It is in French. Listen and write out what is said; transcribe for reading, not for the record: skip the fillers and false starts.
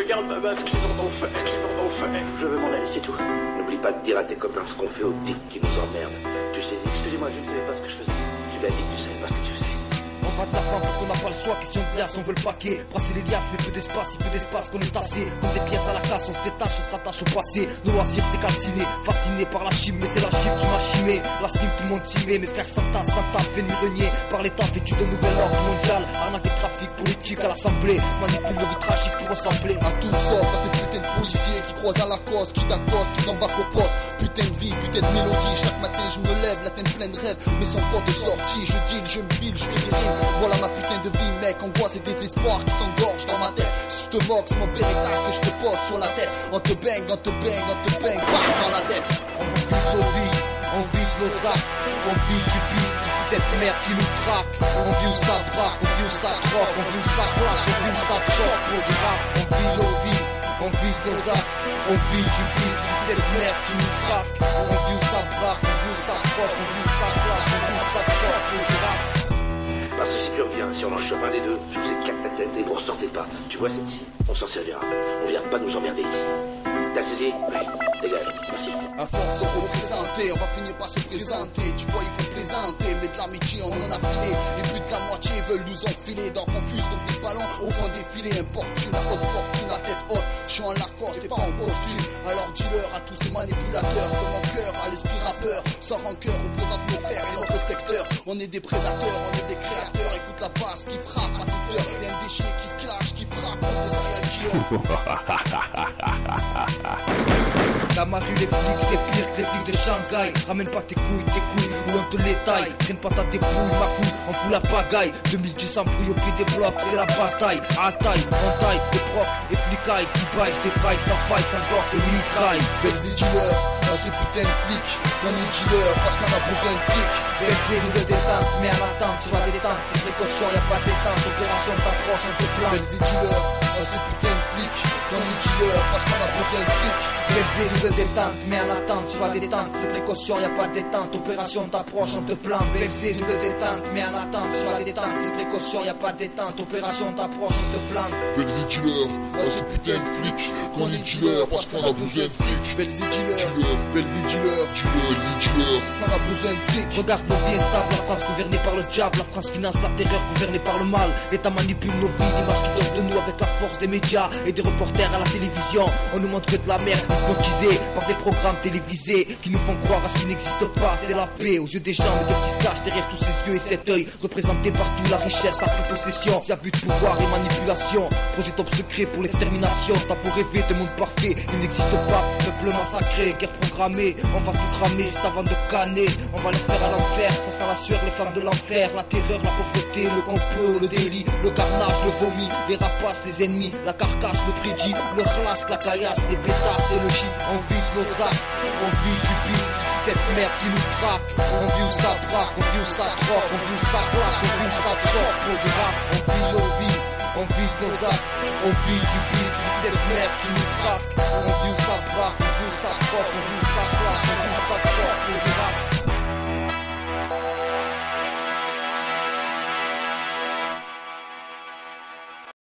regarde ma main, ce qu'ils en ont fait, ce qu'ils en ont fait. Je veux m'en aller, c'est tout. N'oublie pas de dire à tes copains ce qu'on fait aux types qui nous emmerdent. Tu sais, excusez-moi, je ne savais pas ce que je faisais. Tu l'as dit que tu savais pas ce que tu faisais. On va de la fin parce qu'on n'a pas le choix, question de glace, on veut le paquet. Brasser les liasses, mais peu d'espace, si peu d'espace qu'on est tassé. Comme des pièces à la casse, on se détache, on s'attache au passé. Nos loisirs c'est calciné, fasciné par la chime, mais c'est la chime qui m'a chimé. La stime, tout le monde s'y met, mes frères s'entassent, fait de renier par l'État, vêtu d'un nouvel ordre mondial. Arnaque et trafic politique à l'Assemblée, manipule nos vies tragiques pour ressembler à tout sauf à ces putains de policiers qui croisent à la cause, qui t'accostent, qui t'embarquent au poste. Putain de vie, putain de mélodie, chaque matin je me lève, la tête pleine de rêves, mais sans quoi de sortie, je deal, je me file, je fais des rimes. Voilà ma putain de vie, mec, angoisse et désespoir qui s'engorgent dans ma tête. Si je te moque, c'est mon bérétard que je te pose sur la tête. On te bang, on te bang, on te bang, part dans la tête. On vit nos vies, on vit nos actes, on vit du piste, cette merde qui nous traque. On vit où ça braque, on vit où ça troque, on vit où ça claque, on vit où ça choque pour du rap. On vit nos vies, on vit nos actes, on vit du piste, cette merde qui nous traque. On vit où ça braque, on vit où ça troque, on vit où ça claque, on vit où ça choque pour du rap. Parce que si tu reviens, si on en chope un des deux, je vous éclate la tête et vous ressortez pas. Tu vois cette-ci, on s'en servira. On vient pas nous emmerder ici. T'as saisi? Oui, dégage, merci. À force de représenter, on va finir par se présenter. Tu croyais qu'on plaisantait, mais de l'amitié on en a filé. Et plus de la moitié veulent nous enfiler dans confus comme des ballons au fond des filets. Importune, à haute fortune, à tête haute. Je suis en Lacoste et pas en costume. Alors dis-leur à tous ces manipulateurs que mon cœur à l'esprit rappeur. Sans rancœur, représente nos frères et notre secteur. On est des prédateurs, on est des créateurs. Écoute la basse qui frappe à toute heure. C'est un déchet qui clash, qui frappe comme des serial killers. Dans ma rue les flics c'est pire que les flics de Shanghai. Ramène pas tes couilles ou on te les taille. Traîne pas ta débrouille, ma couille, on fout la pagaille. 2010 s'embrouille au pied des blocs, c'est la bataille. À taille, on taille, des procs, des flicailles. Qui baille, je débraille, sans faille, sans bloc, c'est mini-traille. Belles et dealers, on ces putains de flics. On est dealers parce qu'on a besoin de flics. Belles nous de détente, mais à l'attente, sur la détente. C'est précaution, y'a pas de détente. Opération t'approche, on te plante. Belles et dealers, on ces putains de flics. On est dealers parce qu'on a besoin de flics. Belles nous de détente, mais à l'attente, sur la détente. C'est précaution, y'a pas de détente. Opération t'approche, on te plante. Belles nous de détente, mais à l'attente, sur la détente. C'est précaution, y'a pas de détente. Opération t'approche, on te plante. Belles et dealers, on ces putains de flics. Qu'on est dealers parce qu'on a besoin de flics. Belles et dealers, belles et dealers, on a besoin de flics. Regarde nos vies instables, la France gouvernée par le diable. La France finance la terreur gouvernée par le mal. L'État manipule nos vies, l'image qui donne de nous avec la force des médias et des reporters à la télévision. On nous montre que de la merde, hypnotisée par des programmes télévisés qui nous font croire à ce qui n'existe pas. C'est la paix aux yeux des gens, mais qu'est-ce qui se cache derrière tous ces yeux et cet œil? Représenté partout, la richesse, la possession, y a but de pouvoir et manipulation. Projet top secret pour l'extermination. T'as beau rêver de monde parfait, il n'existe pas. Peuple massacré, guerre programmée. On va tout cramer juste avant de canner. On va les faire à l'enfer, ça sera la sueur, les flammes de l'enfer. La terreur, la pauvreté, le complot, le délit, le carnage, le vomi, les rapaces, les ennemis, la carcasse, le prédit, le relasse, la caillasse, les pétasses et le shit. On vit nos actes, on vit du piste, cette merde qui nous traque. On vit où ça braque, on vit où ça troque, on vit où ça claque, on vit où ça choque pour du rap. On vit nos vies, on vit nos actes, on vit du piste, cette merde qui nous traque. On vit où ça braque, on vit où ça troque, on vit où ça claque, on vit où ça choque pour du rap.